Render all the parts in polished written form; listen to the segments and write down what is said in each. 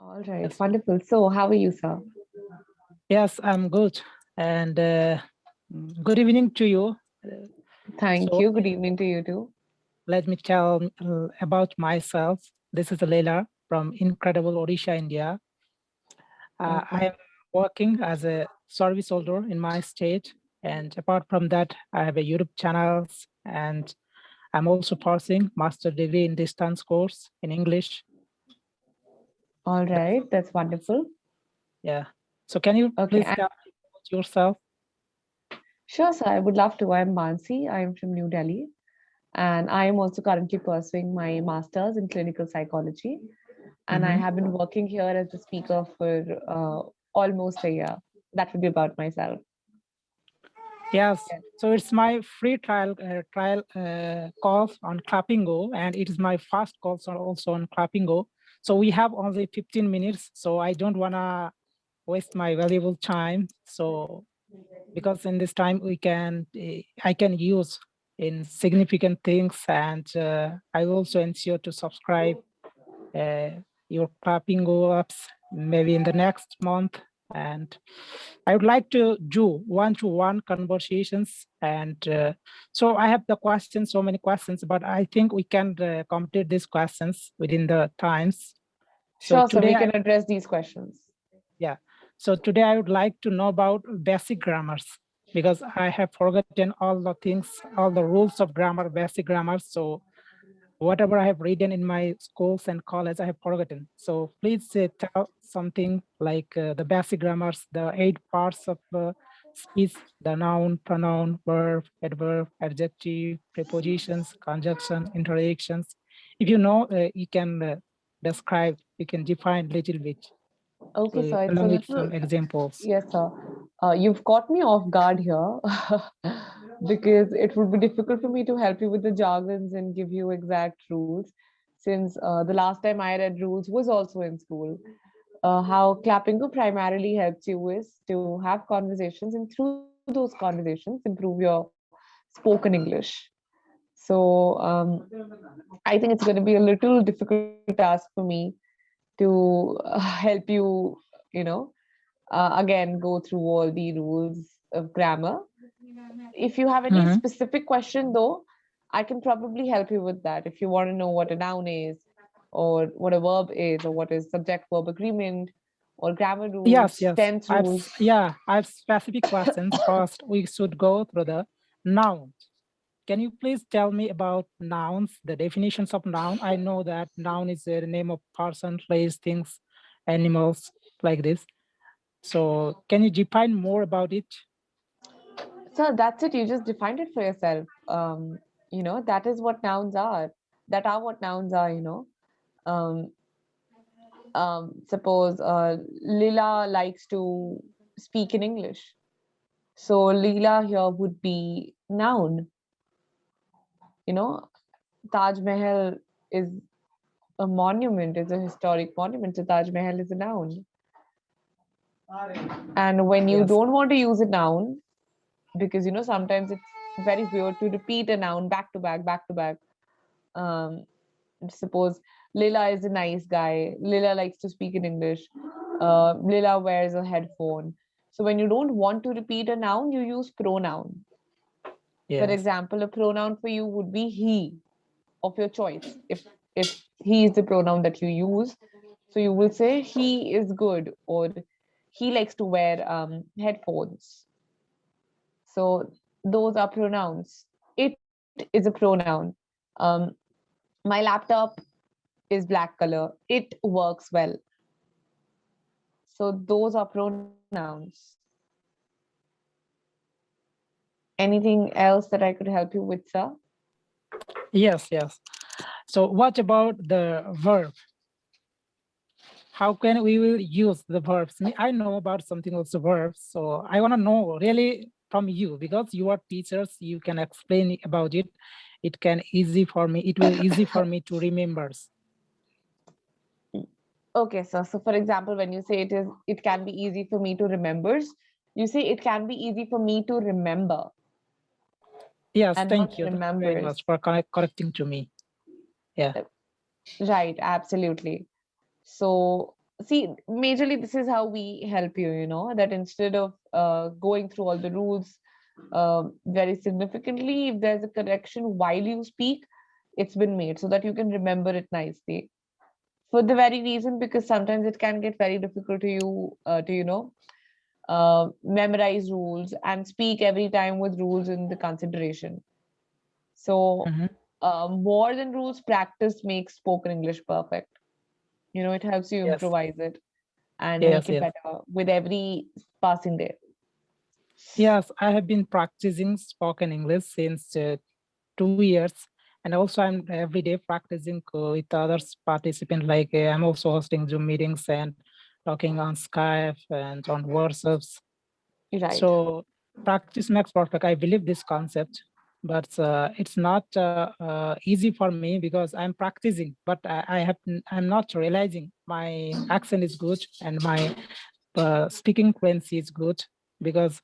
All right, Yes, wonderful. So, how are you, sir? yes, I'm good. And good evening to you. Uh, Thank So you. Good evening to you too. let me tell about myself. This is Leila from incredible Odisha, India. I Okay. am working as a service holder in my state. And apart from that, I have a YouTube channels and I'm also pursuing master degree in distance course in English. All That's right, all. that's wonderful. Yeah. So can you Okay, please and tell me about yourself? sure, sir, I would love to. I'm Mansi. I'm from New Delhi, and I am also currently pursuing my master's in clinical psychology. And I Mhm. have been working here as a speaker for almost a year. That would be about myself. Yes. Yes. So it's my free trial course on Clapingo, and it is my first course also on Clapingo. So we have only 15 minutes, so I don't wanna waste my valuable time. So because in this time I can use in significant things, and I will also ensure to subscribe uh, your Clapingo apps maybe in the next month. And I would like to do one-to-one conversations. And so I have the questions, so many questions, but I think we can complete these questions within the times. So Sure, so we today, can address these questions. yeah. So today I would like to know about basic grammars because I have forgotten all the things, all the rules of grammar, basic grammar. So whatever I have written in my schools and college, I have forgotten. So please tell something like the basic grammars, the 8 parts of speech, the noun, pronoun, verb, adverb, adjective, prepositions, conjunction, interjections. If you know, you can describe, you can define little bit Okay, so it's a along with little. some examples. Yes, sir. You've caught me off guard here because it would be difficult for me to help you with the jargons and give you exact rules since the last time I read rules was also in school. How Clappingo primarily helps you is to have conversations and through those conversations improve your spoken English. So I think it's going to be a little difficult task for me to help you, you know, again go through all the rules of grammar. If you have any Mhm. specific question though, I can probably help you with that. If you want to know what a noun is, or what a verb is, or what is subject verb agreement, or grammar Yes, rules, yes. tense rules. I have specific questions. First, we should go through the nouns. Can you please tell me about nouns, the definitions of noun? I know that noun is a name of person, place, things, animals, like this. So can you define more about it? So that's it, you just defined it for yourself. That is what nouns are. That are what nouns are, um, suppose Lila likes to speak in English. So Leela here would be noun. You know, Taj Mahal is a monument, is a historic monument. So Taj Mahal is a noun. And when you Yes. don't want to use a noun, because sometimes it's very weird to repeat a noun back to back, back to back. Um, Suppose Lila is a nice guy. Lila likes to speak in English. Lila wears a headphone. So when you don't want to repeat a noun, you use pronoun. For Yes. example, a pronoun for you would be he of your choice. If he is the pronoun that you use, so you will say he is good or he likes to wear headphones. So those are pronouns. It is a pronoun. Um, my laptop is black color. It works well. So those are pronouns. Anything else that I could help you with, sir? Yes, yes. So what about the verb? How can we will use the verbs? I know about something also verbs, so I want to know really from you because you are teachers. You can explain about it. It can easy for me. It will easy for me to remember. Okay, so for example, when you say it can be easy for me to remember, you say it can be easy for me to remember Yes, and not thank you. Thank you very remembers. much for correcting to me. Yeah. Right, absolutely. So see, majorly this is how we help you, that instead of going through all the rules very significantly, if there's a correction while you speak, it's been made so that you can remember it nicely. For the very reason, because sometimes it can get very difficult to you to memorize rules and speak every time with rules in the consideration. So Mhm. more than rules, practice makes spoken English perfect. It helps you Yes, improvise it and yes, make it yes. better with every passing day. Yes, I have been practicing spoken English since 2 years, and also I'm every day practicing with others participants. Like I'm also hosting Zoom meetings and talking on Skype and on WhatsApps. Right. So practice makes perfect. I believe this concept, but it's not easy for me because I'm practicing, but I'm not realizing my accent is good and my speaking fluency is good because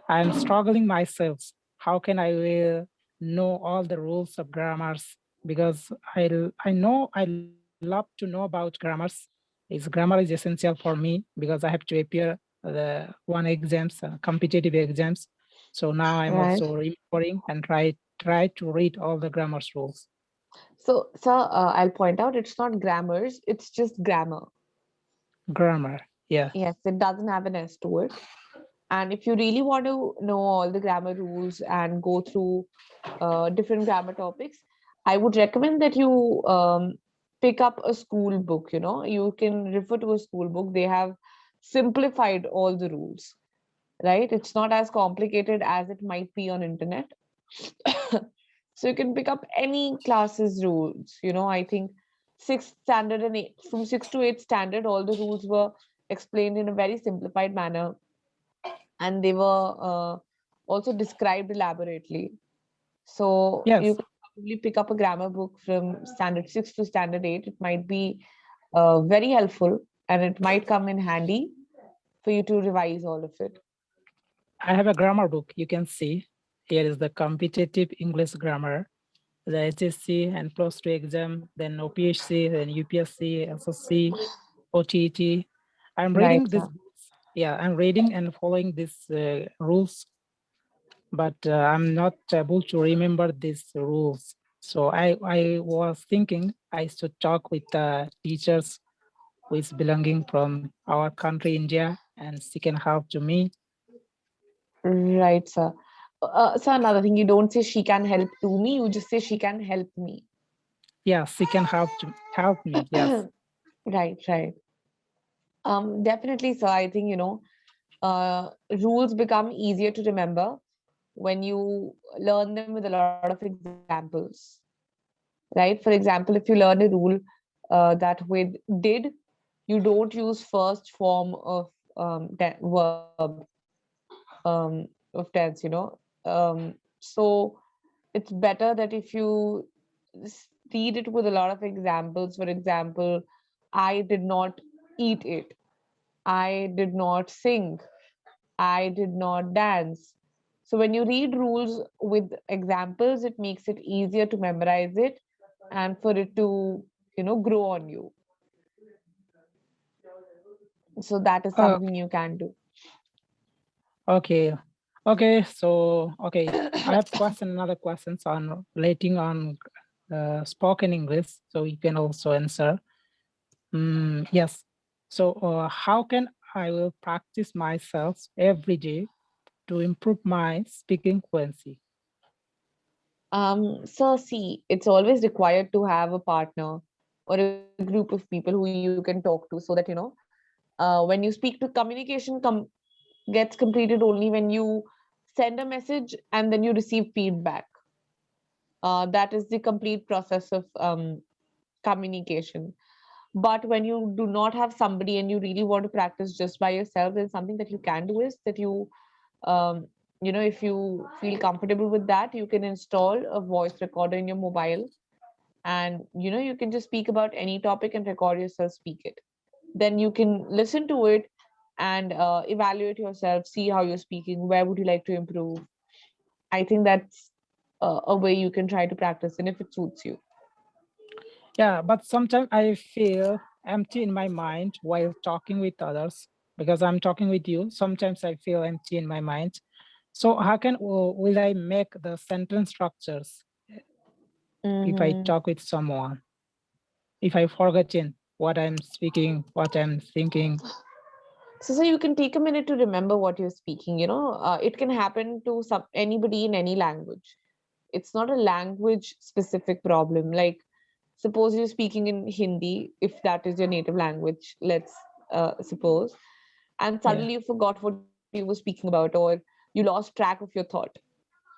I'm struggling myself. How can I know all the rules of grammars? Because I love to know about grammars. Grammar is essential for me because I have to appear the one exams, competitive exams. So now I'm Right. also remembering and try to read all the grammar rules. So, sir, I'll point out it's not grammars, it's just grammar. Grammar, yeah. Yes, it doesn't have an S to it. And if you really want to know all the grammar rules and go through different grammar topics, I would recommend that you pick up a school book. You can refer to a school book. They have simplified all the rules, right? It's not as complicated as it might be on internet. So you can pick up any classes rules. I think sixth standard and from six to eight standard, all the rules were explained in a very simplified manner, and they were also described elaborately. So you Yes, can probably pick up a grammar book from standard six to standard eight. It might be very helpful, and it might come in handy for you to revise all of it. I have a grammar book. You can see here is the competitive English grammar, the HSC and plus two exam, then OPHC, then UPSC, SSC, OTET. I'm Right, reading this. sir. Yeah, I'm reading and following these rules, but I'm not able to remember these rules. So I was thinking I should talk with teachers who is belonging from our country, India, and she can help to me. Right, sir. So another thing, you don't say she can help to me, you just say she can help me. Yeah, she can help me. Yes. Right, right. Definitely, sir. I think, rules become easier to remember when you learn them with a lot of examples. Right? For example, if you learn a rule that with did, you don't use first form of verb of tense, So it's better that if you read it with a lot of examples. For example, I did not eat it. I did not sing. I did not dance. So when you read rules with examples, it makes it easier to memorize it and for it to, grow on you. So that is Uh, something you can do. okay. Okay. So okay, I have another questions on relating on spoken English, so you can also answer. Yes. So how can I will practice myself every day to improve my speaking fluency? So see, it's always required to have a partner or a group of people who you can talk to so that, when you speak to communication gets completed only when you send a message and then you receive feedback. That is the complete process of communication. But when you do not have somebody and you really want to practice just by yourself, then something that you can do is that um, if you feel comfortable with that, you can install a voice recorder in your mobile, and you can just speak about any topic and record yourself speak it. Then you can listen to it and evaluate yourself, see how you're speaking, where would you like to improve. I think that's a way you can try to practice, and if it suits you. Yeah, but sometimes I feel empty in my mind while talking with others, because I'm talking with you. Sometimes I feel empty in my mind. So how can will I make the sentence structures if I Mm-hmm. talk with someone? If I forgotten what I'm speaking, what I'm thinking. So you can take a minute to remember what you're speaking. It can happen to anybody in any language. It's not a language specific problem. Like, suppose you're speaking in Hindi, if that is your native language, let's suppose, and Yeah. suddenly you forgot what you were speaking about, or you lost track of your thought.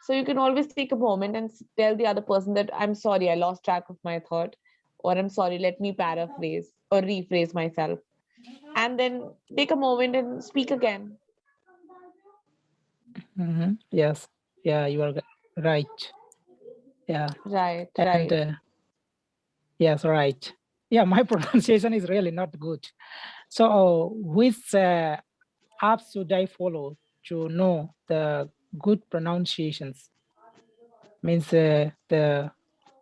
So you can always take a moment and tell the other person that I'm sorry, I lost track of my thought, or I'm sorry, let me paraphrase or rephrase myself, and then take a moment and speak again. Yes. Yeah, you are right. Yeah. Right, And right. yes, right. Yeah, my pronunciation is really not good. So which apps should I follow to know the good pronunciations? Means the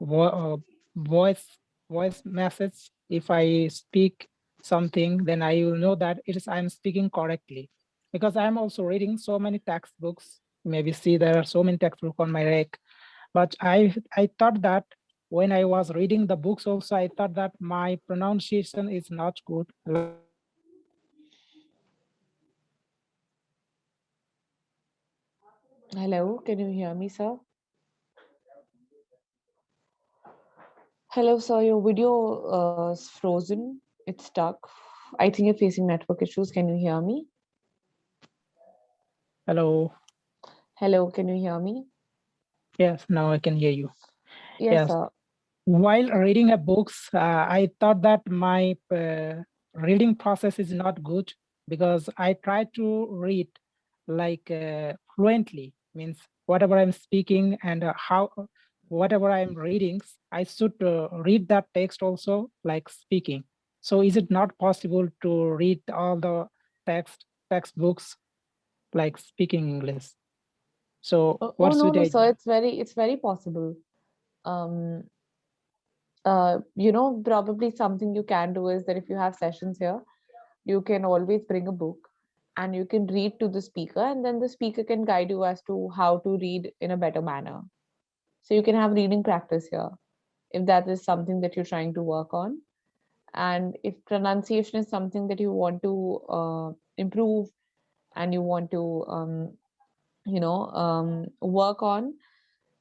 vo- uh, voice voice message. If I speak something, then I will know that it is I'm speaking correctly, because I'm also reading so many textbooks. Maybe see there are so many textbooks on my rack, but I thought that when I was reading the books also, I thought that my pronunciation is not good. Like Hello, can you hear me, sir? Hello, sir. Your video is frozen. It's stuck. I think you're facing network issues. Can you hear me? hello. Hello, can you hear me? Yes, now I can hear you. Yes, Yes. sir. While reading a books, I thought that my reading process is not good, because I try to read like fluently. Means whatever I'm speaking and how whatever I'm reading, I should read that text also like speaking. So is it not possible to read all the textbooks like speaking English? So Oh, what no, should no, I do? sir. It's very possible. Um, Probably something you can do is that if you have sessions here, you can always bring a book and you can read to the speaker, and then the speaker can guide you as to how to read in a better manner. So you can have reading practice here if that is something that you're trying to work on. And if pronunciation is something that you want to improve and you want to, work on,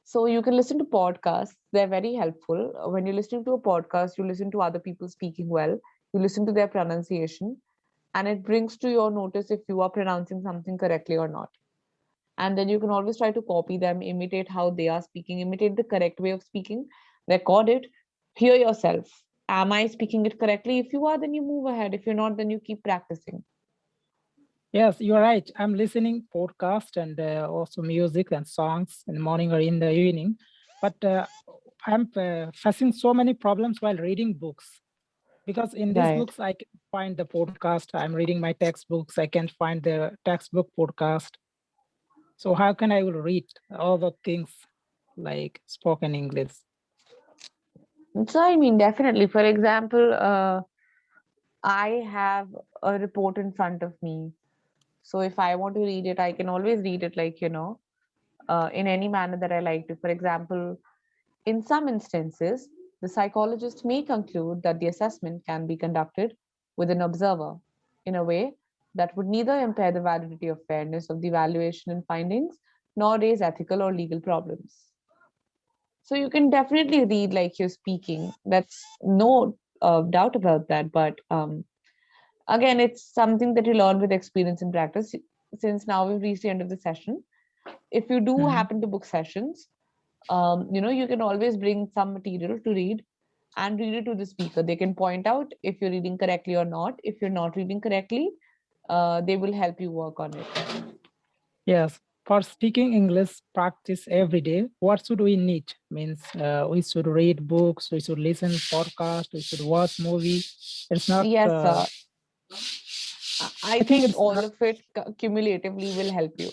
so you can listen to podcasts. They're very helpful. When you're listening to a podcast, you listen to other people speaking well, you listen to their pronunciation, and it brings to your notice if you are pronouncing something correctly or not. And then you can always try to copy them, imitate how they are speaking, imitate the correct way of speaking, record it, hear yourself. Am I speaking it correctly? If you are, then you move ahead. If you're not, then you keep practicing. Yes, you're right. I'm listening podcast and also music and songs in the morning or in the evening. But I'm facing so many problems while reading books, because in these Right. books I can find the podcast. I'm reading my textbooks. I can't find the textbook podcast. So how can I will read all the things like spoken English? So, I mean, definitely. For example, I have a report in front of me. So, if I want to read it, I can always read it, like, in any manner that I like to. For example, in some instances, the psychologist may conclude that the assessment can be conducted with an observer in a way that would neither impair the validity or fairness of the evaluation and findings nor raise ethical or legal problems. So you can definitely read like you're speaking. That's no doubt about that. But again, it's something that you learn with experience and practice. Since now we've reached the end of the session, if you do Mhm. happen to book sessions, you can always bring some material to read and read it to the speaker. They can point out if you're reading correctly or not. If you're not reading correctly, they will help you work on it. Yes. For speaking English practice every day, what should we need? Means we should read books, we should listen podcast, we should watch movie. It's not. Yes, I I think think it's all not. of it cumulatively will help you.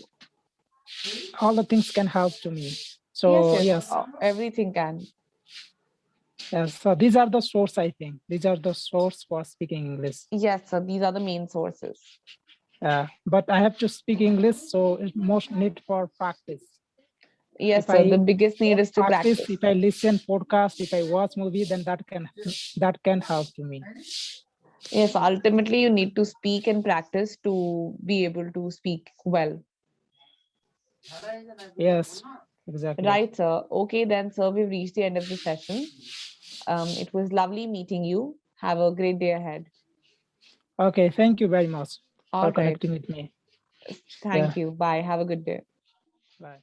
All the things can help to me. Yes, So yes, yes, everything can. Yes, so these are the source, I think. These are the source for speaking English. Yes, sir. These are the main sources. But I have to speak English, so it's most need for practice. Yes, If sir. I The biggest need is to practice, practice. if I listen podcast, if I watch movie, then that can help to me. Yes, ultimately, you need to speak and practice to be able to speak well. Yes, exactly. Right, sir. Okay, then, sir, we've reached the end of the session. It was lovely meeting you. Have a great day ahead. Okay, thank you very much All for right. connecting with me. Yeah, Thank you. Bye. Have a good day. bye.